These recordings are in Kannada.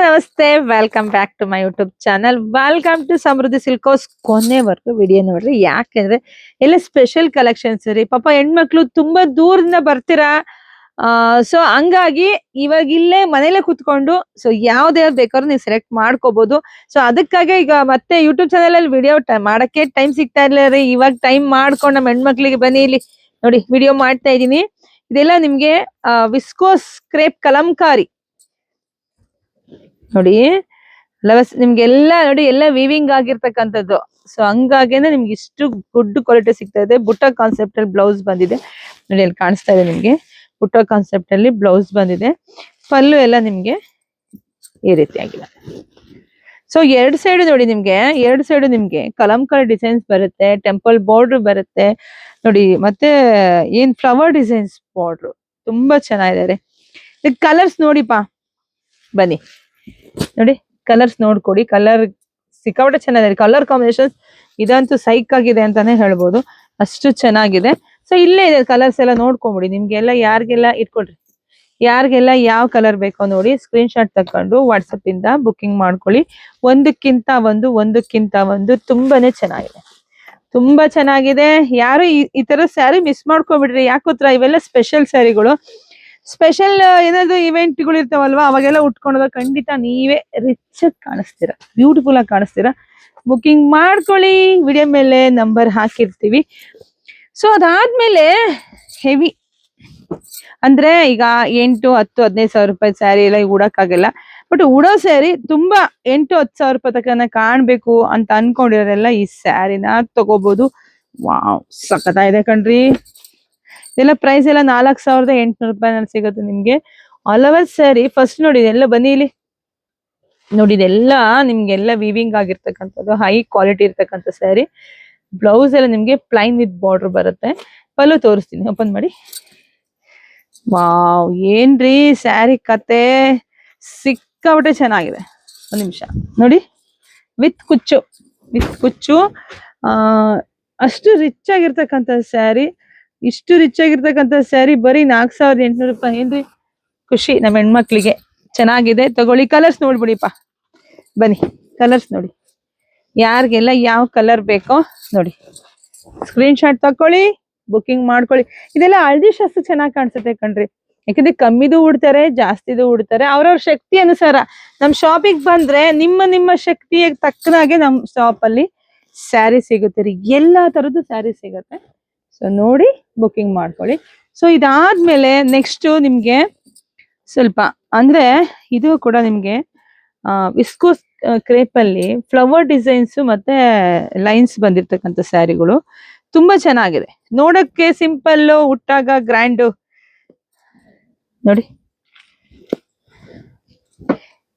ನಮಸ್ತೆ, welcome back to my YouTube channel. Welcome to Samruddhi silks. ಕೊನೆವರೆಗೂ ವಿಡಿಯೋ ನೋಡ್ರಿ, ಯಾಕೆಂದ್ರೆ ಎಲ್ಲ ಸ್ಪೆಷಲ್ ಕಲೆಕ್ಷನ್ಸ್ ರೀ. ಪಾಪ ಹೆಣ್ಮಕ್ಳು ತುಂಬಾ ದೂರದಿಂದ ಬರ್ತೀರಾ, ಸೊ ಹಂಗಾಗಿ ಇವಾಗ ಇಲ್ಲೇ ಮನೇಲೆ ಕುತ್ಕೊಂಡು ಸೊ ಯಾವ್ದು ಬೇಕಾದ್ರೂ ನೀವು ಸೆಲೆಕ್ಟ್ ಮಾಡ್ಕೋಬಹುದು. ಸೊ ಅದಕ್ಕಾಗಿ ಈಗ ಮತ್ತೆ ಯೂಟ್ಯೂಬ್ ಚಾನಲ್ ಅಲ್ಲಿ ವಿಡಿಯೋ ಮಾಡಕ್ಕೆ ಟೈಮ್ ಸಿಗ್ತಾ ಇಲ್ಲ ರೀ. ಇವಾಗ ಟೈಮ್ ಮಾಡ್ಕೊಂಡು ನಮ್ಮ ಹೆಣ್ಮಕ್ಳಿಗೆ ಬನ್ನಿ ಇಲ್ಲಿ ನೋಡಿ ವಿಡಿಯೋ ಮಾಡ್ತಾ ಇದೀನಿ. ಇದೆಲ್ಲ ನಿಮ್ಗೆ ವಿಸ್ಕೋಸ್ ಕ್ರೇಪ್ ಕಲಂಕಾರಿ ನೋಡಿ, ನಿಮ್ಗೆಲ್ಲ ನೋಡಿ ಎಲ್ಲ ವೀವಿಂಗ್ ಆಗಿರ್ತಕ್ಕಂಥದ್ದು. ಸೊ ಹಂಗಾಗೇನೆ ನಿಮ್ಗೆ ಇಷ್ಟು ಗುಡ್ ಕ್ವಾಲಿಟಿ ಸಿಗ್ತಾ ಇದೆ. ಬುಟ್ಟ ಕಾನ್ಸೆಪ್ಟ್ ಅಲ್ಲಿ ಬ್ಲೌಸ್ ಬಂದಿದೆ ನೋಡಿ, ಅಲ್ಲಿ ಕಾಣಿಸ್ತಾ ಇದೆ ನಿಮ್ಗೆ. ಬುಟ್ಟ ಕಾನ್ಸೆಪ್ಟ್ ಅಲ್ಲಿ ಬ್ಲೌಸ್ ಬಂದಿದೆ. ಪಲ್ಲು ಎಲ್ಲ ನಿಮ್ಗೆ ಈ ರೀತಿ ಆಗಿದೆ. ಸೊ ಎರಡ್ ಸೈಡ್ ನೋಡಿ, ಎರಡು ಸೈಡ್ ನಿಮ್ಗೆ ಕಲಂಕಾರಿ ಡಿಸೈನ್ಸ್ ಬರುತ್ತೆ, ಟೆಂಪಲ್ ಬಾರ್ಡರ್ ಬರುತ್ತೆ ನೋಡಿ, ಮತ್ತೆ ಏನ್ ಫ್ಲವರ್ ಡಿಸೈನ್ಸ್ ಬಾರ್ಡರ್ ತುಂಬಾ ಚೆನ್ನಾಗಿದೆ. ಕಲರ್ಸ್ ನೋಡಿಪಾ, ಬನ್ನಿ ನೋಡಿ, ಕಲರ್ಸ್ ನೋಡ್ಕೊಡಿ. ಕಲರ್ ಸಿಕ್ಕಾಪಟ್ಟೆ ಚೆನ್ನಾಗಿದೆ. ಕಲರ್ ಕಾಂಬಿನೇಷನ್ಸ್ ಇದಂತೂ ಸೈಕ್ ಆಗಿದೆ ಅಂತಾನೆ ಹೇಳ್ಬೋದು, ಅಷ್ಟು ಚೆನ್ನಾಗಿದೆ. ಸೊ ಇಲ್ಲೇ ಇದೆ ಕಲರ್ಸ್ ಎಲ್ಲ ನೋಡ್ಕೊಂಬಿಡಿ. ನಿಮ್ಗೆಲ್ಲ ಯಾರಿಗೆಲ್ಲ ಇಟ್ಕೊಳ್ರಿ, ಯಾರಿಗೆಲ್ಲ ಯಾವ ಕಲರ್ ಬೇಕೋ ನೋಡಿ ಸ್ಕ್ರೀನ್ ಶಾಟ್ ತಕೊಂಡು ವಾಟ್ಸಪ್ ಇಂದ ಬುಕಿಂಗ್ ಮಾಡ್ಕೊಳ್ಳಿ. ಒಂದಕ್ಕಿಂತ ಒಂದು ತುಂಬಾನೇ ಚೆನ್ನಾಗಿದೆ, ತುಂಬಾ ಚೆನ್ನಾಗಿದೆ. ಯಾರು ಈ ತರ ಸ್ಯಾರಿ ಮಿಸ್ ಮಾಡ್ಕೊಬಿಡ್ರಿ. ಯಾಕೋತ್ರ ಇವೆಲ್ಲ ಸ್ಪೆಷಲ್ ಸ್ಯಾರಿಗಳು. ಸ್ಪೆಷಲ್ ಏನಾದ್ರು ಇವೆಂಟ್ಗಳು ಇರ್ತಾವಲ್ವಾ, ಅವಾಗೆಲ್ಲ ಉಟ್ಕೊಂಡೋದ ಖಂಡಿತ ನೀವೇ ರಿಚ್ ಆಗಿ ಕಾಣಿಸ್ತೀರಾ, ಬ್ಯೂಟಿಫುಲ್ ಆಗಿ ಕಾಣಿಸ್ತೀರಾ. ಬುಕಿಂಗ್ ಮಾಡ್ಕೊಳ್ಳಿ, ವಿಡಿಯೋ ಮೇಲೆ ನಂಬರ್ ಹಾಕಿರ್ತೀವಿ. ಸೊ ಅದಾದ್ಮೇಲೆ ಹೆವಿ ಅಂದ್ರೆ ಈಗ 8, 10, 15 ಸಾವಿರ ರೂಪಾಯಿ ಸ್ಯಾರಿ ಎಲ್ಲ ಉಡಕ್ಕಾಗಲ್ಲ. ಬಟ್ ಉಡೋ ಸ್ಯಾರಿ ತುಂಬಾ 8, 10 ಸಾವಿರ ರೂಪಾಯಿ ತನಕ ಕಾಣ್ಬೇಕು ಅಂತ ಅನ್ಕೊಂಡಿರೋರೆಲ್ಲ ಈ ಸ್ಯಾರಿನ ತಗೋಬಹುದು. ವಾವ್, ಸಖತ್ತಾಗಿದೆ ಕಣ್ರಿ. ಇದೆಲ್ಲ ಪ್ರೈಸ್ ಎಲ್ಲ 4800 ರೂಪಾಯಿನಲ್ಲಿ ಸಿಗುತ್ತೆ ನಿಮ್ಗೆ. ಆಲ್ ಓವರ್ ಸ್ಯಾರಿ ಫಸ್ಟ್ ನೋಡಿ, ಇದೆಲ್ಲ ಬನ್ನಿ ಇಲ್ಲಿ ನೋಡಿ, ಇದೆಲ್ಲ ನಿಮ್ಗೆಲ್ಲ ವೀವಿಂಗ್ ಆಗಿರ್ತಕ್ಕಂಥದ್ದು, ಹೈ ಕ್ವಾಲಿಟಿ ಇರ್ತಕ್ಕಂಥ ಸ್ಯಾರಿ. ಬ್ಲೌಸ್ ಎಲ್ಲ ನಿಮ್ಗೆ ಪ್ಲೈನ್ ವಿತ್ ಬಾರ್ಡರ್ ಬರುತ್ತೆ. ಪಲ್ಲು ತೋರಿಸ್ತೀನಿ, ಓಪನ್ ಮಾಡಿ. ವಾವ್, ಏನ್ರಿ ಸ್ಯಾರಿ ಕತೆ, ಸಿಕ್ಕಾಪಟ್ಟೆ ಚೆನ್ನಾಗಿದೆ. ಒಂದ್ ನಿಮಿಷ ನೋಡಿ, ವಿತ್ ಕುಚ್ಚು ಅಷ್ಟು ರಿಚ್ ಆಗಿರ್ತಕ್ಕಂಥ ಸ್ಯಾರಿ. ಇಷ್ಟು ರಿಚ್ ಆಗಿರ್ತಕ್ಕಂಥ ಸ್ಯಾರಿ ಬರೀ 4800 ರೂಪಾಯಿ. ಏನ್ರಿ ಖುಷಿ ನಮ್ಮ ಹೆಣ್ಮಕ್ಳಿಗೆ. ಚೆನ್ನಾಗಿದೆ, ತಗೊಳ್ಳಿ. ಕಲರ್ಸ್ ನೋಡ್ಬಿಡಿಪ್ಪ, ಬನ್ನಿ ಕಲರ್ಸ್ ನೋಡಿ. ಯಾರಿಗೆಲ್ಲ ಯಾವ ಕಲರ್ ಬೇಕೋ ನೋಡಿ ಸ್ಕ್ರೀನ್ ಶಾಟ್ ತಕೊಳ್ಳಿ, ಬುಕಿಂಗ್ ಮಾಡ್ಕೊಳ್ಳಿ. ಇದೆಲ್ಲ ಹಳದಿ ಶಾಸ್ತ್ರ ಚೆನ್ನಾಗಿ ಕಾಣಿಸುತ್ತೆ ಕಣ್ರಿ. ಯಾಕಂದ್ರೆ ಕಮ್ಮಿದು ಉಡ್ತಾರೆ, ಜಾಸ್ತಿದು ಉಡ್ತಾರೆ, ಅವ್ರವ್ರ ಶಕ್ತಿ ಅನುಸಾರ. ನಮ್ ಶಾಪಿಗೆ ಬಂದ್ರೆ ನಿಮ್ಮ ಶಕ್ತಿಯ ತಕ್ಕನಾಗೆ ನಮ್ ಶಾಪ್ ಅಲ್ಲಿ ಸ್ಯಾರಿ ಸಿಗುತ್ತೆ ರೀ, ಎಲ್ಲಾ ತರದ್ದು ಸ್ಯಾರಿ ಸಿಗುತ್ತೆ. ಸೊ ನೋಡಿ ಬುಕಿಂಗ್ ಮಾಡ್ಕೊಳ್ಳಿ. ಸೊ ಇದಾದ್ಮೇಲೆ ನೆಕ್ಸ್ಟ್ ನಿಮ್ಗೆ ಸ್ವಲ್ಪ ಅಂದ್ರೆ ಇದು ಕೂಡ ನಿಮ್ಗೆ ವಿಸ್ಕೋಸ್ ಕ್ರೇಪ್ ಅಲ್ಲಿ ಫ್ಲವರ್ ಡಿಸೈನ್ಸ್ ಮತ್ತೆ ಲೈನ್ಸ್ ಬಂದಿರ್ತಕ್ಕಂಥ ಸ್ಯಾರಿಗಳು ತುಂಬಾ ಚೆನ್ನಾಗಿದೆ. ನೋಡಕ್ಕೆ ಸಿಂಪಲ್, ಉಟ್ಟಾಗ ಗ್ರ್ಯಾಂಡ್ ನೋಡಿ.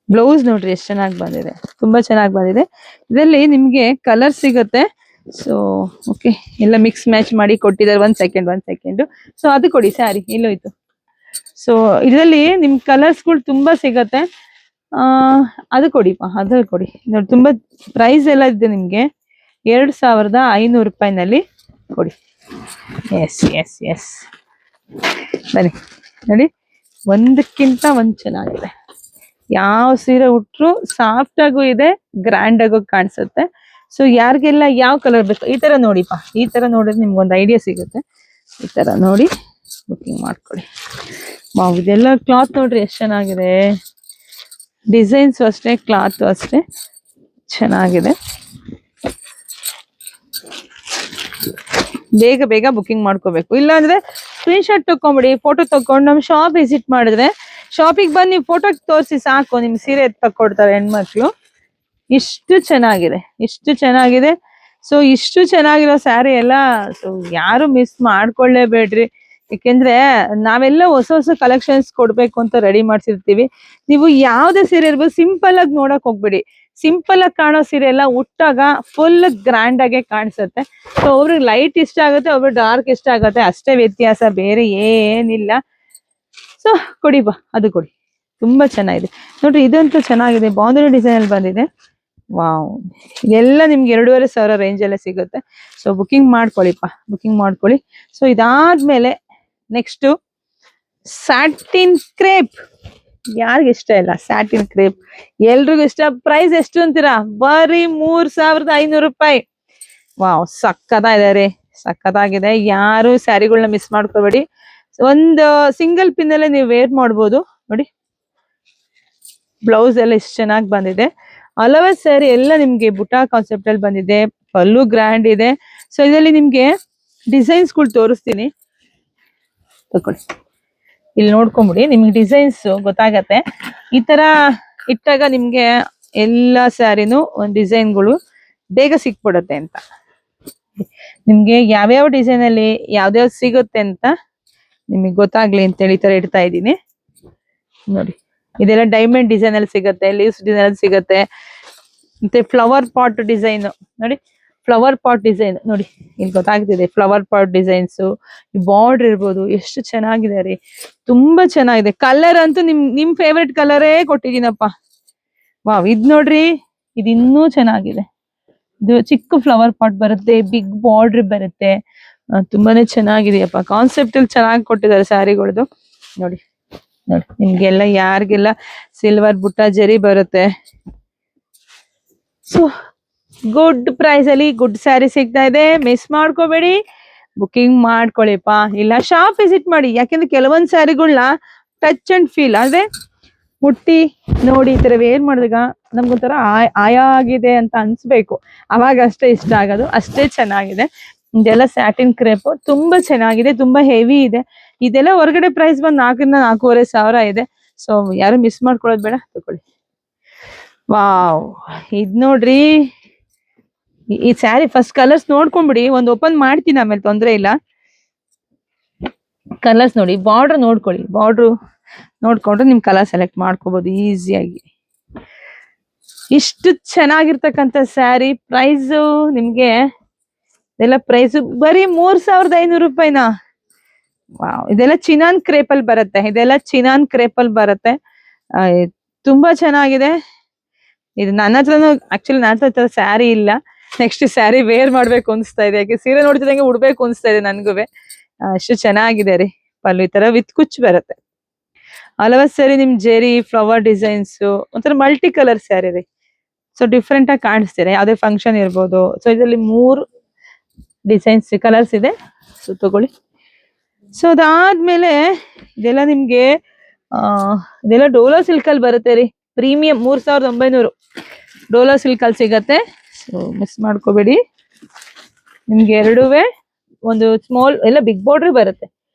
ಬ್ಲೌಸ್ ನೋಡ್ರಿ ಎಷ್ಟು ಚೆನ್ನಾಗಿ ಬಂದಿದೆ, ತುಂಬಾ ಚೆನ್ನಾಗಿ ಬಂದಿದೆ. ಇದರಲ್ಲಿ ನಿಮ್ಗೆ ಕಲರ್ ಸಿಗುತ್ತೆ. ಸೊ ಓಕೆ, ಎಲ್ಲ ಮಿಕ್ಸ್ ಮ್ಯಾಚ್ ಮಾಡಿ ಕೊಟ್ಟಿದ್ದಾರೆ. ಒಂದ್ ಸೆಕೆಂಡ್. ಸೊ ಅದು ಕೊಡಿ, ಸ್ಯಾರಿ ಎಲ್ಲೋಯ್ತು. ಸೊ ಇದರಲ್ಲಿ ನಿಮ್ ಕಲರ್ಸ್ಗಳು ತುಂಬಾ ಸಿಗತ್ತೆ. ಅದು ಕೊಡಿಪ್ಪ, ಅದು ಕೊಡಿ ನೋಡಿ. ತುಂಬಾ ಪ್ರೈಸ್ ಎಲ್ಲ ಇದೆ ನಿಮ್ಗೆ 2500 ರೂಪಾಯಿನಲ್ಲಿ ಕೊಡಿ. ಎಸ್ ಬನ್ನಿ ನೋಡಿ, ಒಂದಕ್ಕಿಂತ ಒಂದ್ ಚೆನ್ನಾಗಿದೆ. ಯಾವ ಸೀರೆ ಉಟ್ರು ಸಾಫ್ಟ್ ಆಗು ಇದೆ, ಗ್ರ್ಯಾಂಡ್ ಆಗು ಕಾಣಿಸುತ್ತೆ. ಸೊ ಯಾರಿಗೆಲ್ಲ ಯಾವ ಕಲರ್ ಬೇಕು ಈ ತರ ನೋಡಿಪ್ಪ, ಈ ತರ ನೋಡಿದ್ರೆ ನಿಮ್ಗೊಂದು ಐಡಿಯಾ ಸಿಗುತ್ತೆ. ಈ ತರ ನೋಡಿ ಬುಕಿಂಗ್ ಮಾಡ್ಕೊಳ್ಳಿ. ವಾವ್, ಇದೆಲ್ಲ ಕ್ಲಾತ್ ನೋಡ್ರಿ ಎಷ್ಟು ಚೆನ್ನಾಗಿದೆ. ಡಿಸೈನ್ಸ್ ಅಷ್ಟೇ, ಕ್ಲಾತ್ ಅಷ್ಟೇ ಚೆನ್ನಾಗಿದೆ. ಬೇಗ ಬುಕಿಂಗ್ ಮಾಡ್ಕೋಬೇಕು. ಇಲ್ಲಾಂದ್ರೆ ಸ್ಕ್ರೀನ್ ಶಾಟ್ ತಕೊಂಬಿಡಿ, ಫೋಟೋ ತಕೊಂಡು ನಮ್ ಶಾಪ್ ವಿಸಿಟ್ ಮಾಡಿದ್ರೆ, ಶಾಪಿಗೆ ಬಂದು ನೀವು ಫೋಟೋ ತೋರಿಸಿ ಸಾಕು, ನಿಮ್ ಸೀರೆ ತಕ್ಕೊಡ್ತಾರೆ ಹೆಣ್ಮಕ್ಳು. ಇಷ್ಟು ಚೆನ್ನಾಗಿದೆ. ಸೊ ಇಷ್ಟು ಚೆನ್ನಾಗಿರೋ ಸ್ಯಾರಿ ಎಲ್ಲ ಸೊ ಯಾರು ಮಿಸ್ ಮಾಡ್ಕೊಳ್ಳೇಬೇಡ್ರಿ. ಯಾಕೆಂದ್ರೆ ನಾವೆಲ್ಲ ಹೊಸ ಕಲೆಕ್ಷನ್ಸ್ ಕೊಡ್ಬೇಕು ಅಂತ ರೆಡಿ ಮಾಡ್ಸಿರ್ತೀವಿ. ನೀವು ಯಾವ್ದೇ ಸೀರೆ ಇರ್ಬೋದು, ಸಿಂಪಲ್ ಆಗಿ ನೋಡಕ್ ಹೋಗ್ಬಿಡಿ. ಸಿಂಪಲ್ ಆಗಿ ಕಾಣೋ ಸೀರೆ ಎಲ್ಲ ಉಟ್ಟಾಗ ಫುಲ್ ಗ್ರ್ಯಾಂಡ್ ಆಗಿ ಕಾಣಿಸುತ್ತೆ. ಸೊ ಒಬ್ರಿಗೆ ಲೈಟ್ ಇಷ್ಟ ಆಗುತ್ತೆ, ಒಬ್ರಿಗೆ ಡಾರ್ಕ್ ಇಷ್ಟ ಆಗುತ್ತೆ, ಅಷ್ಟೇ ವ್ಯತ್ಯಾಸ, ಬೇರೆ ಏನಿಲ್ಲ. ಸೊ ಕೊಡಿ ಬಾ, ಅದು ಕೊಡಿ. ತುಂಬಾ ಚೆನ್ನಾಗಿದೆ ನೋಡ್ರಿ, ಇದಂತೂ ಚೆನ್ನಾಗಿದೆ. ಬಾಂಧನಿ ಡಿಸೈನ್ ಅಲ್ಲಿ ಬಂದಿದೆ. ವಾವ್, ಎಲ್ಲ ನಿಮ್ಗೆ 2500 ರೇಂಜ್ ಅಲ್ಲೇ ಸಿಗುತ್ತೆ. ಸೊ ಬುಕಿಂಗ್ ಮಾಡ್ಕೊಳ್ಳಿ. ಸೊ ಇದಾದ್ಮೇಲೆ ನೆಕ್ಸ್ಟ್ ಸ್ಯಾಟಿನ್ ಕ್ರೇಪ್ ಯಾರಿಗ ಇಷ್ಟ ಇಲ್ಲ ಸ್ಯಾಟಿನ್ ಕ್ರೇಪ್, ಎಲ್ರಿಗೂ ಇಷ್ಟ. ಪ್ರೈಸ್ ಎಷ್ಟು ಅಂತೀರಾ? ಬರೀ 3500 ರೂಪಾಯಿ. ವಾವ್, ಸಕ್ಕತ್ತಾಗಿದೆ ರೀ, ಸಕ್ಕತ್ತಾಗಿದೆ. ಯಾರು ಸ್ಯಾರಿಗಳನ್ನ ಮಿಸ್ ಮಾಡ್ಕೋಬೇಡಿ. ಒಂದು ಸಿಂಗಲ್ ಪಿನ್ ಅಲ್ಲೇ ನೀವು ವೇರ್ ಮಾಡ್ಬೋದು ನೋಡಿ. ಬ್ಲೌಸ್ ಎಲ್ಲ ಎಷ್ಟು ಚೆನ್ನಾಗಿ ಬಂದಿದೆ. ಹಲವ ಸ್ಯಾರಿ ಎಲ್ಲ ನಿಮ್ಗೆ ಬುಟಾ ಕಾನ್ಸೆಪ್ಟ್ ಅಲ್ಲಿ ಬಂದಿದೆ. ಪಲ್ಲು ಗ್ರ್ಯಾಂಡ್ ಇದೆ. ಸೊ ಇದರಲ್ಲಿ ನಿಮ್ಗೆ ಡಿಸೈನ್ಸ್ ಗಳು ತೋರಿಸ್ತೀನಿ, ತಕೊಳ್ಳಿ. ಇಲ್ಲಿ ನೋಡ್ಕೊಂಬಿಡಿ, ನಿಮ್ಗೆ ಡಿಸೈನ್ಸ್ ಗೊತ್ತಾಗತ್ತೆ. ಈ ತರ ಇಟ್ಟಾಗ ನಿಮ್ಗೆ ಎಲ್ಲಾ ಸ್ಯಾರಿನೂ ಒಂದ್ ಡಿಸೈನ್ಗಳು ಬೇಗ ಸಿಕ್ಬಿಡುತ್ತೆ ಅಂತ. ನಿಮ್ಗೆ ಯಾವ್ಯಾವ ಡಿಸೈನ್ ಅಲ್ಲಿ ಯಾವ್ದಾವ್ದು ಸಿಗುತ್ತೆ ಅಂತ ನಿಮಗೆ ಗೊತ್ತಾಗ್ಲಿ ಅಂತೇಳಿ ಈ ತರ ಇಡ್ತಾ ಇದ್ದೀನಿ ನೋಡಿ. ಇದೆಲ್ಲ ಡೈಮಂಡ್ ಡಿಸೈನ್ ಅಲ್ಲಿ ಸಿಗುತ್ತೆ, ಲೀವ್ಸ್ ಡಿಸೈನ್ ಅಲ್ಲಿ ಸಿಗುತ್ತೆ. ಮತ್ತೆ ಫ್ಲವರ್ ಪಾಟ್ ಡಿಸೈನ್ ನೋಡಿ, ಫ್ಲವರ್ ಪಾಟ್ ಡಿಸೈನ್ ನೋಡಿ, ಇಲ್ಲಿ ಗೊತ್ತಾಗ್ತಿದೆ. ಫ್ಲವರ್ ಪಾಟ್ ಡಿಸೈನ್ಸ್, ಬಾರ್ಡರ್ ಇರ್ಬೋದು, ಎಷ್ಟು ಚೆನ್ನಾಗಿದೆ ರೀ, ತುಂಬಾ ಚೆನ್ನಾಗಿದೆ. ಕಲರ್ ಅಂತೂ ನಿಮ್ ಫೇವ್ರೆಟ್ ಕಲರೇ ಕೊಟ್ಟಿದ್ದೀನಪ್ಪ. ವಾವ್, ಇದ್ ನೋಡ್ರಿ, ಇದು ಇನ್ನೂ ಚೆನ್ನಾಗಿದೆ. ಇದು ಚಿಕ್ಕ ಫ್ಲವರ್ ಪಾಟ್ ಬರುತ್ತೆ, ಬಿಗ್ ಬಾರ್ಡರ್ ಬರುತ್ತೆ, ತುಂಬಾನೇ ಚೆನ್ನಾಗಿದೆಯಪ್ಪ. ಕಾನ್ಸೆಪ್ಟ್ ಅಲ್ಲಿ ಚೆನ್ನಾಗಿ ಕೊಟ್ಟಿದ್ದಾರೆ ಸ್ಯಾರಿಗಳದು ನೋಡಿ. ನೋಡಿ ನಿಮ್ಗೆಲ್ಲ ಯಾರಿಗೆಲ್ಲ ಸಿಲ್ವರ್ ಬುಟ್ಟ ಜರಿ ಬರುತ್ತೆ. ಸೊ ಗುಡ್ ಪ್ರೈಸ್ ಅಲ್ಲಿ ಗುಡ್ ಸ್ಯಾರಿ ಸಿಗ್ತಾ ಇದೆ, ಮಿಸ್ ಮಾಡ್ಕೋಬೇಡಿ, ಬುಕಿಂಗ್ ಮಾಡ್ಕೊಳ್ಳಿಪ್ಪ. ಇಲ್ಲ ಶಾಪ್ ವಿಸಿಟ್ ಮಾಡಿ, ಯಾಕೆಂದ್ರೆ ಕೆಲವೊಂದ್ ಸ್ಯಾರಿಗಳನ್ನ ಟಚ್ ಅಂಡ್ ಫೀಲ್ ಅಂದ್ರೆ ಮುಟ್ಟಿ ನೋಡಿ ಈ ತರ ವೇರ್ ಮಾಡಿದಾಗ ನಮ್ಗೊಂಥರ ಆಯಾ ಆಗಿದೆ ಅಂತ ಅನ್ಸ್ಬೇಕು, ಅವಾಗ ಅಷ್ಟೇ ಇಷ್ಟ ಆಗೋದು, ಅಷ್ಟೇ ಚೆನ್ನಾಗಿದೆ. ಇದೆಲ್ಲ ಸ್ಯಾಟಿನ್ ಕ್ರೇಪ್ ತುಂಬಾ ಚೆನ್ನಾಗಿದೆ, ತುಂಬಾ ಹೆವಿ ಇದೆ. ಇದೆಲ್ಲ ಹೊರಗಡೆ ಪ್ರೈಸ್ ಬಂದು 4,000-4,500 ಇದೆ. ಸೊ ಯಾರು ಮಿಸ್ ಮಾಡ್ಕೊಳ್ಳೋದು ಬೇಡ, ತಗೊಳ್ಳಿ. ವಾವ್, ಇದ್ ನೋಡ್ರಿ, ಈ ಸ್ಯಾರಿ ಫಸ್ಟ್ ಕಲರ್ಸ್ ನೋಡ್ಕೊಂಡ್ಬಿಡಿ, ಒಂದು ಓಪನ್ ಮಾಡ್ತೀನಿ ಆಮೇಲೆ, ತೊಂದ್ರೆ ಇಲ್ಲ. ಕಲರ್ಸ್ ನೋಡಿ, ಬಾರ್ಡರ್ ನೋಡ್ಕೊಳ್ಳಿ, ಬಾರ್ಡ್ರು ನೋಡ್ಕೊಂಡ್ರೆ ನಿಮ್ ಕಲರ್ ಸೆಲೆಕ್ಟ್ ಮಾಡ್ಕೋಬಹುದು ಈಸಿಯಾಗಿ. ಇಷ್ಟು ಚೆನ್ನಾಗಿರ್ತಕ್ಕಂಥ ಸ್ಯಾರಿ ಪ್ರೈಸ್ ನಿಮ್ಗೆ ಇದೆಲ್ಲ ಪ್ರೈಸ್ ಬರೀ 3,500 ರೂಪಾಯಿನಾ? ವಾವ್, ಇದೆಲ್ಲ ಚಿನಾನ್ ಕ್ರೇಪಲ್ ಬರುತ್ತೆ, ಇದೆಲ್ಲ ಚಿನಾನ್ ಕ್ರೇಪಲ್ ಬರುತ್ತೆ. ತುಂಬಾ ಚೆನ್ನಾಗಿದೆ. ಇದು ನನ್ನ ಹತ್ರನು, ಆಕ್ಚುಲಿ ನನ್ನ ಹತ್ರ ಸ್ಯಾರಿ ಇಲ್ಲ. ನೆಕ್ಸ್ಟ್ ಸ್ಯಾರಿ ವೇರ್ ಮಾಡ್ಬೇಕು ಅನ್ಸ್ತಾ ಇದೆ, ಯಾಕೆ ಸೀರೆ ನೋಡ್ತಿದಂಗೆ ಉಡ್ಬೇಕು ಅನ್ಸ್ತಾ ಇದೆ ನನ್ಗುವೆ. ಅಷ್ಟು ಚೆನ್ನಾಗಿದೆ ರೀ. ಪಲ್ಲು ಈ ತರ ವಿತ್ ಕುಚ್ ಬರುತ್ತೆ. ಹಲವ ಸ್ಯಾರಿ ನಿಮ್ ಜೆರಿ ಫ್ಲವರ್ ಡಿಸೈನ್ಸ್, ಒಂಥರ ಮಲ್ಟಿ ಕಲರ್ ಸ್ಯಾರಿ ರೀ. ಸೊ ಡಿಫ್ರೆಂಟ್ ಆಗಿ ಕಾಣಿಸ್ತೀರಾ, ಯಾವ್ದೇ ಫಂಕ್ಷನ್ ಇರ್ಬೋದು. ಸೊ ಇದರಲ್ಲಿ 3 ಡಿಸೈನ್ಸ್ ಕಲರ್ಸ್ ಇದೆ. ಸೊ ತಗೊಳ್ಳಿ. ಸೊ ಅದಾದ್ಮೇಲೆ ಇದೆಲ್ಲ ನಿಮ್ಗೆ ಇದೆಲ್ಲ ಡೋಲೋ ಸಿಲ್ಕ್ ಅಲ್ಲಿ ಬರುತ್ತೆ ರೀ, ಪ್ರೀಮಿಯಂ 3,900 ಡೋಲೋ ಸಿಲ್ಕ್ ಅಲ್ಲಿ ಸಿಗತ್ತೆ. ಸೊ ಮಿಸ್ ಮಾಡ್ಕೋಬೇಡಿ. ನಿಮ್ಗೆ ಎರಡುವೆ ಒಂದು ಸ್ಮಾಲ್, ಎಲ್ಲ ಬಿಗ್ ಬಾರ್ಡರ್ ಬರುತ್ತೆ,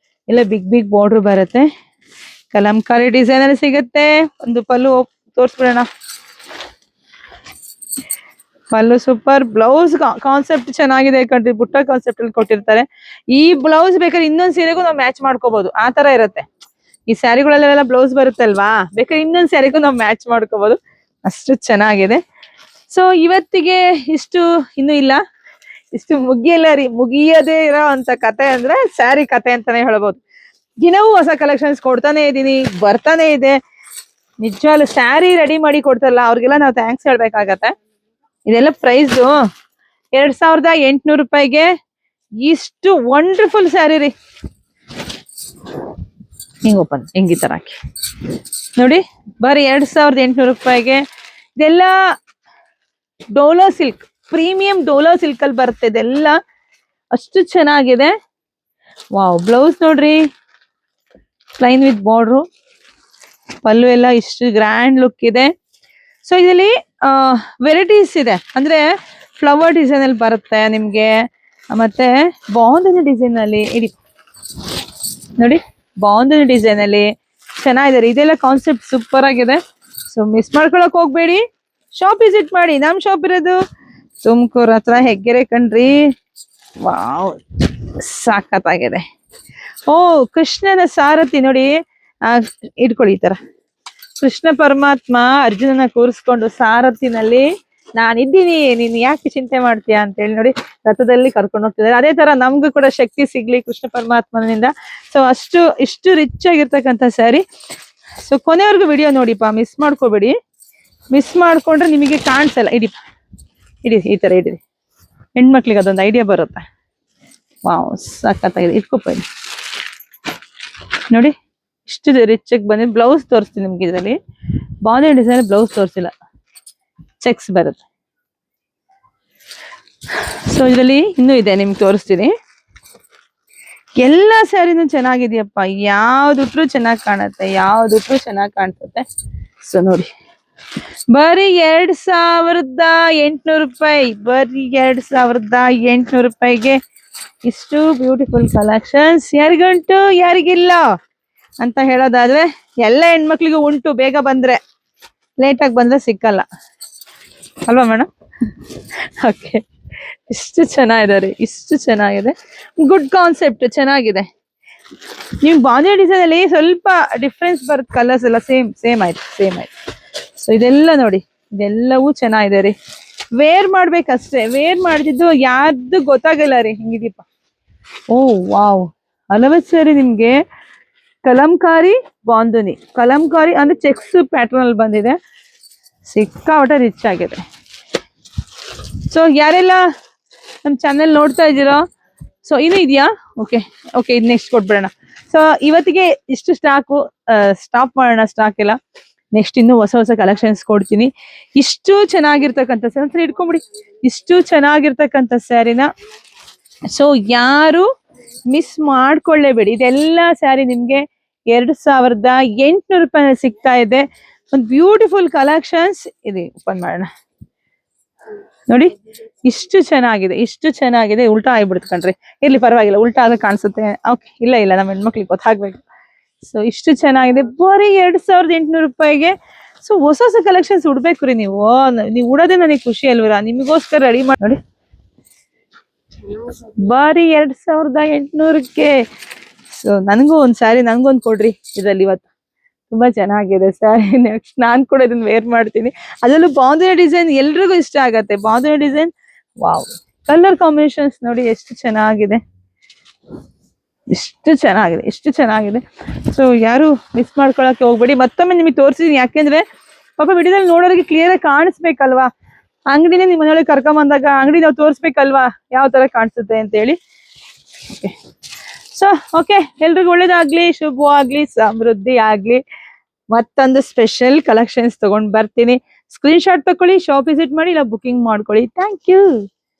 ಎಲ್ಲ ಬಿಗ್ ಬಾರ್ಡರ್ ಬರುತ್ತೆ. ಕಲಂಕಾರಿ ಡಿಸೈನ್ ಅಲ್ಲಿ ಸಿಗುತ್ತೆ. ಒಂದು ಪಲ್ಲು ತೋರ್ಸ್ಬಿಡೋಣ. ಪಲ್ಲು ಸೂಪರ್, ಬ್ಲೌಸ್ ಕಾನ್ಸೆಪ್ಟ್ ಚೆನ್ನಾಗಿದೆ ಕಣ್ರಿ, ಬುಟ್ಟ ಕಾನ್ಸೆಪ್ಟ್ ಅಲ್ಲಿ ಕೊಟ್ಟಿರ್ತಾರೆ. ಈ ಬ್ಲೌಸ್ ಬೇಕಾದ್ರೆ ಇನ್ನೊಂದ್ ಸೀರೆಗೂ ನಾವು ಮ್ಯಾಚ್ ಮಾಡ್ಕೋಬಹುದು, ಆ ತರ ಇರುತ್ತೆ. ಈ ಸ್ಯಾರಿಗಳಲ್ಲೆಲ್ಲ ಬ್ಲೌಸ್ ಬರುತ್ತಲ್ವಾ, ಬೇಕಾದ್ರೆ ಇನ್ನೊಂದ್ ಸ್ಯಾರಿಗೂ ನಾವು ಮ್ಯಾಚ್ ಮಾಡ್ಕೋಬಹುದು, ಅಷ್ಟು ಚೆನ್ನಾಗಿದೆ. ಸೊ ಇವತ್ತಿಗೆ ಇಷ್ಟು, ಇನ್ನೂ ಇಲ್ಲ, ಇಷ್ಟು ಮುಗಿಯಲ್ಲ ರೀ. ಮುಗಿಯದೇ ಇರೋ ಅಂತ ಕತೆ ಅಂದ್ರೆ ಸ್ಯಾರಿ ಕತೆ ಅಂತಾನೆ ಹೇಳ್ಬೋದು. ದಿನವೂ ಹೊಸ ಕಲೆಕ್ಷನ್ಸ್ ಕೊಡ್ತಾನೆ ಇದೀನಿ, ಬರ್ತಾನೆ ಇದೆ. ನಿಜವಾಗ್ಲೂ ಸ್ಯಾರಿ ರೆಡಿ ಮಾಡಿ ಕೊಡ್ತಾರಲ್ಲ ಅವ್ರಿಗೆಲ್ಲ ನಾವು ಥ್ಯಾಂಕ್ಸ್ ಹೇಳ್ಬೇಕಾಗತ್ತೆ. ಇದೆಲ್ಲ ಪ್ರೈಸ್ 2,800 ರೂಪಾಯಿಗೆ ಇಷ್ಟು ವಂಡರ್ಫುಲ್ ಸ್ಯಾರಿ ರೀ. ಹಿಂಗ್ ಓಪನ್, ಹಿಂಗ್ ಈ ತರ ಹಾಕಿ ನೋಡಿ, ಬರೀ 2,800 ರೂಪಾಯಿಗೆ. ಇದೆಲ್ಲ Dolo silk, premium Dolo silk ಅಲ್ಲಿ ಬರುತ್ತೆ ಇದೆಲ್ಲ, ಅಷ್ಟು ಚೆನ್ನಾಗಿದೆ. ವಾವ್, ಬ್ಲೌಸ್ ನೋಡ್ರಿ, ಪ್ಲೈನ್ ವಿತ್ ಬಾರ್ಡ್ರು, ಪಲ್ಲು ಎಲ್ಲ ಇಷ್ಟು ಗ್ರ್ಯಾಂಡ್ ಲುಕ್ ಇದೆ. ಸೊ ಇದರಲ್ಲಿ ವೆರೈಟೀಸ್ ಇದೆ, ಅಂದ್ರೆ ಫ್ಲವರ್ ಡಿಸೈನ್ ಅಲ್ಲಿ ಬರುತ್ತೆ ನಿಮ್ಗೆ, ಮತ್ತೆ ಬಾಂಧನಿ ಡಿಸೈನ್ ಅಲ್ಲಿ ಇಡಿ ನೋಡಿ, ಬಾಂಧನಿ ಡಿಸೈನ್ ಅಲ್ಲಿ ಚೆನ್ನಾಗಿದೆ. ಇದೆಲ್ಲ ಕಾನ್ಸೆಪ್ಟ್ ಸೂಪರ್ ಆಗಿದೆ. ಸೊ ಮಿಸ್ ಮಾಡ್ಕೊಳಕ್ ಹೋಗ್ಬೇಡಿ, ಶಾಪ್ ವಿಸಿಟ್ ಮಾಡಿ. ನಮ್ ಶಾಪ್ ಇರೋದು ತುಮಕೂರು ಹತ್ರ ಹೆಗ್ಗೆರೆ ಕಣ್ರಿ. ವಾವ್, ಸಾಕತ್ತಾಗಿದೆ. ಓ, ಕೃಷ್ಣನ ಸಾರಥಿ ನೋಡಿ, ಇಟ್ಕೊಳ್ಳಿ ಈ ತರ. ಕೃಷ್ಣ ಪರಮಾತ್ಮ ಅರ್ಜುನನ ಕೂರಿಸ್ಕೊಂಡು ಸಾರಥಿನಲ್ಲಿ ನಾನಿದ್ದೀನಿ, ನೀನ್ ಯಾಕೆ ಚಿಂತೆ ಮಾಡ್ತೀಯಾ ಅಂತ ಹೇಳಿ ನೋಡಿ ರಥದಲ್ಲಿ ಕರ್ಕೊಂಡು ಹೋಗ್ತಿದ್ದಾರೆ. ಅದೇ ತರ ನಮ್ಗೂ ಕೂಡ ಶಕ್ತಿ ಸಿಗ್ಲಿ ಕೃಷ್ಣ ಪರಮಾತ್ಮನಿಂದ. ಸೊ ಇಷ್ಟು ರಿಚ್ ಆಗಿರ್ತಕ್ಕಂಥ ಸ್ಯಾರಿ. ಸೊ ಕೊನೆವರೆಗೂ ವಿಡಿಯೋ ನೋಡಿಪ್ಪ, ಮಿಸ್ ಮಾಡ್ಕೋಬೇಡಿ. ಮಿಸ್ ಮಾಡ್ಕೊಂಡ್ರೆ ನಿಮಗೆ ಕಾಣಿಸಲ್ಲ. ಇಡಿ ಈ ತರ ಇಡಿರಿ, ಹೆಣ್ಮಕ್ಳಿಗೆ ಅದೊಂದು ಐಡಿಯಾ ಬರುತ್ತೆ. ವಾವ್, ಸಖತ್ತಾಗಿದೆ. ಇಟ್ಕೊಬೇಡಿ ನೋಡಿ, ಇಷ್ಟು ರಿಚ್ ಆಗಿ ಬಂದಿದೆ. ಬ್ಲೌಸ್ ತೋರಿಸ್ತೀನಿ ನಿಮ್ಗೆ. ಇದರಲ್ಲಿ ಬಾಂಧನಿ ಡಿಸೈನ್ ಬ್ಲೌಸ್ ತೋರಿಸಿಲ್ಲ, ಚೆಕ್ಸ್ ಬರುತ್ತೆ. ಸೊ ಇದರಲ್ಲಿ ಇನ್ನೂ ಇದೆ, ನಿಮ್ಗೆ ತೋರಿಸ್ತೀನಿ. ಎಲ್ಲ ಸ್ಯಾರಿನೂ ಚೆನ್ನಾಗಿದೆಯಪ್ಪ, ಯಾವ್ದುಟ್ರು ಚೆನ್ನಾಗಿ ಕಾಣುತ್ತೆ, ಯಾವ್ದುಟ್ರು ಚೆನ್ನಾಗಿ ಕಾಣಿಸುತ್ತೆ. ಸೊ ನೋಡಿ, ಬರೀ 2800 ರೂಪಾಯಿ, ಬರೀ 2800 ರೂಪಾಯಿಗೆ ಇಷ್ಟು ಬ್ಯೂಟಿಫುಲ್ ಕಲೆಕ್ಷನ್ಸ್. ಯಾರಿಗಂಟು ಯಾರಿಗಿಲ್ಲ ಅಂತ ಹೇಳೋದಾದ್ರೆ ಎಲ್ಲ ಹೆಣ್ಮಕ್ಳಿಗೂ ಉಂಟು. ಬೇಗ ಬಂದ್ರೆ, ಲೇಟಾಗಿ ಬಂದ್ರೆ ಸಿಕ್ಕಲ್ಲ ಅಲ್ವಾ ಮೇಡಮ್? ಓಕೆ, ಇಷ್ಟು ಚೆನ್ನಾಗಿದೆ ರೀ, ಇಷ್ಟು ಚೆನ್ನಾಗಿದೆ. ಗುಡ್ ಕಾನ್ಸೆಪ್ಟ್, ಚೆನ್ನಾಗಿದೆ. ನೀವು ಬಾಂಧನಿ ಡಿಸೈನ್ ಅಲ್ಲಿ ಸ್ವಲ್ಪ ಡಿಫ್ರೆನ್ಸ್ ಬರುತ್ತೆ, ಕಲರ್ಸ್ ಎಲ್ಲ ಸೇಮ್ ಆಯ್ತು. ಸೊ ಇದೆಲ್ಲ ನೋಡಿ, ಇದೆಲ್ಲವೂ ಚೆನ್ನಾಗಿದೆ ರೀ. ವೇರ್ ಮಾಡ್ಬೇಕಷ್ಟೇ, ವೇರ್ ಮಾಡ್ತಿದ್ದು ಯಾರ್ದು ಗೊತ್ತಾಗಲ್ಲ ರೀ. ಹಿಂಗಿದೀಪ. ಓ ವಾವ್, ಹಲವತ್ತು ಸರಿ ನಿಮ್ಗೆ ಕಲಂಕಾರಿ ಬಾಂಧನಿ, ಕಲಂಕಾರಿ ಅಂದ್ರೆ ಚೆಕ್ಸ್ ಪ್ಯಾಟರ್ನ್ ಅಲ್ಲಿ ಬಂದಿದೆ. ಸಿಕ್ಕಾಪಟ್ಟೆ ರಿಚ್ ಆಗಿದೆ. ಸೊ ಯಾರೆಲ್ಲ ನಮ್ಮ ಚಾನೆಲ್ ನೋಡ್ತಾ ಇದ್ದೀರೋ, ಸೊ ಇನ್ನೂ ಇದೆಯಾ? ಓಕೆ, ಇದು ನೆಕ್ಸ್ಟ್ ಕೊಟ್ಬಿಡೋಣ. ಸೊ ಇವತ್ತಿಗೆ ಇಷ್ಟು ಸ್ಟಾಪ್ ಮಾಡೋಣ, ಸ್ಟಾಕ್ ಎಲ್ಲ. ನೆಕ್ಸ್ಟ್ ಇನ್ನೂ ಹೊಸ ಕಲೆಕ್ಷನ್ಸ್ ಕೊಡ್ತೀನಿ. ಇಷ್ಟು ಚೆನ್ನಾಗಿರ್ತಕ್ಕಂಥ ಸ್ಯಾರಿ ಇಟ್ಕೊಂಬಿಡಿ, ಇಷ್ಟು ಚೆನ್ನಾಗಿರ್ತಕ್ಕಂಥ ಸ್ಯಾರಿನ ಸೊ ಯಾರು ಮಿಸ್ ಮಾಡ್ಕೊಳ್ಳೇಬೇಡಿ. ಇದೆಲ್ಲ ಸ್ಯಾರಿ ನಿಮ್ಗೆ 2800 ರೂಪಾಯಿನಲ್ಲಿ ಸಿಗ್ತಾ ಇದೆ. ಒಂದು ಬ್ಯೂಟಿಫುಲ್ ಕಲೆಕ್ಷನ್ಸ್ ಇದೆ. ಓಪನ್ ಮಾಡೋಣ ನೋಡಿ, ಇಷ್ಟು ಚೆನ್ನಾಗಿದೆ, ಇಷ್ಟು ಚೆನ್ನಾಗಿದೆ. ಉಲ್ಟಾ ಆಗ್ಬಿಡುತ್ತೆ ಕಣ್ರಿ, ಇರ್ಲಿ ಪರವಾಗಿಲ್ಲ, ಉಲ್ಟಾ ಆಗ ಕಾಣಿಸುತ್ತೆ. ಓಕೆ, ಇಲ್ಲ ನಮ್ಮ ಹೆಣ್ಮಕ್ಳಿಗೆ ಗೊತ್ತಾಗ್ಬೇಕು. ಸೊ ಇಷ್ಟು ಚೆನ್ನಾಗಿದೆ, ಬರೀ 2800 ರೂಪಾಯಿಗೆ. ಸೊ ಹೊಸ ಕಲೆಕ್ಷನ್ಸ್ ಉಡ್ಬೇಕು ರೀ. ನೀವು ಉಡೋದೇ ನನಗೆ ಖುಷಿ ಅಲ್ವರ, ನಿಮಗೋಸ್ಕರ ರೆಡಿ ಮಾಡಿ ನೋಡಿ. ಬರೀ 2800ಕ್ಕೆ. ಸೊ ನನಗೂ ಒಂದ್ ಸ್ಯಾರಿ, ನನಗೊಂದು ಕೊಡ್ರಿ ಇದರಲ್ಲಿ ಇವತ್ತು. ತುಂಬಾ ಚೆನ್ನಾಗಿದೆ ಸ್ಯಾರಿ. ನೆಕ್ಸ್ಟ್ ನಾನ್ ಕೂಡ ಇದನ್ನ ವೇರ್ ಮಾಡ್ತೀನಿ. ಅದರಲ್ಲೂ ಬಾಂಧನಿ ಡಿಸೈನ್ ಎಲ್ರಿಗೂ ಇಷ್ಟ ಆಗತ್ತೆ. Bandhani design, wow, colour combinations ನೋಡಿ ಎಷ್ಟು ಚೆನ್ನಾಗಿದೆ, ಇಷ್ಟು ಚೆನ್ನಾಗಿದೆ. ಸೊ ಯಾರು ಮಿಸ್ ಮಾಡ್ಕೊಳಕ್ಕೆ ಹೋಗ್ಬೇಡಿ. ಮತ್ತೊಮ್ಮೆ ನಿಮಗೆ ತೋರಿಸಿದೀನಿ, ಯಾಕೆಂದ್ರೆ ಪಾಪ ವಿಡಿಯೋದಲ್ಲಿ ನೋಡೋರಿಗೆ ಕ್ಲಿಯರ್ ಆಗಿ ಕಾಣಿಸ್ಬೇಕಲ್ವಾ. ಅಂಗಡಿನೇ ನಿಮ್ಮ ಮನೆಯೊಳಗೆ ಕರ್ಕೊಂಬಂದಾಗ ಅಂಗಡಿ ನಾವು ತೋರಿಸ್ಬೇಕಲ್ವಾ ಯಾವ ತರ ಕಾಣಿಸುತ್ತೆ ಅಂತ ಹೇಳಿ. ಸೊ ಓಕೆ, ಎಲ್ರಿಗೂ ಒಳ್ಳೇದಾಗ್ಲಿ, ಶುಭವಾಗ್ಲಿ, ಸಮೃದ್ಧಿ ಆಗ್ಲಿ. ಮತ್ತೊಂದು ಸ್ಪೆಷಲ್ ಕಲೆಕ್ಷನ್ಸ್ ತಗೊಂಡ್ ಬರ್ತೀನಿ. ಸ್ಕ್ರೀನ್ ಶಾಟ್ ತಕೊಳ್ಳಿ, ಶಾಪ್ ವಿಸಿಟ್ ಮಾಡಿ, ಇಲ್ಲ ಬುಕಿಂಗ್ ಮಾಡ್ಕೊಳ್ಳಿ. Thank you.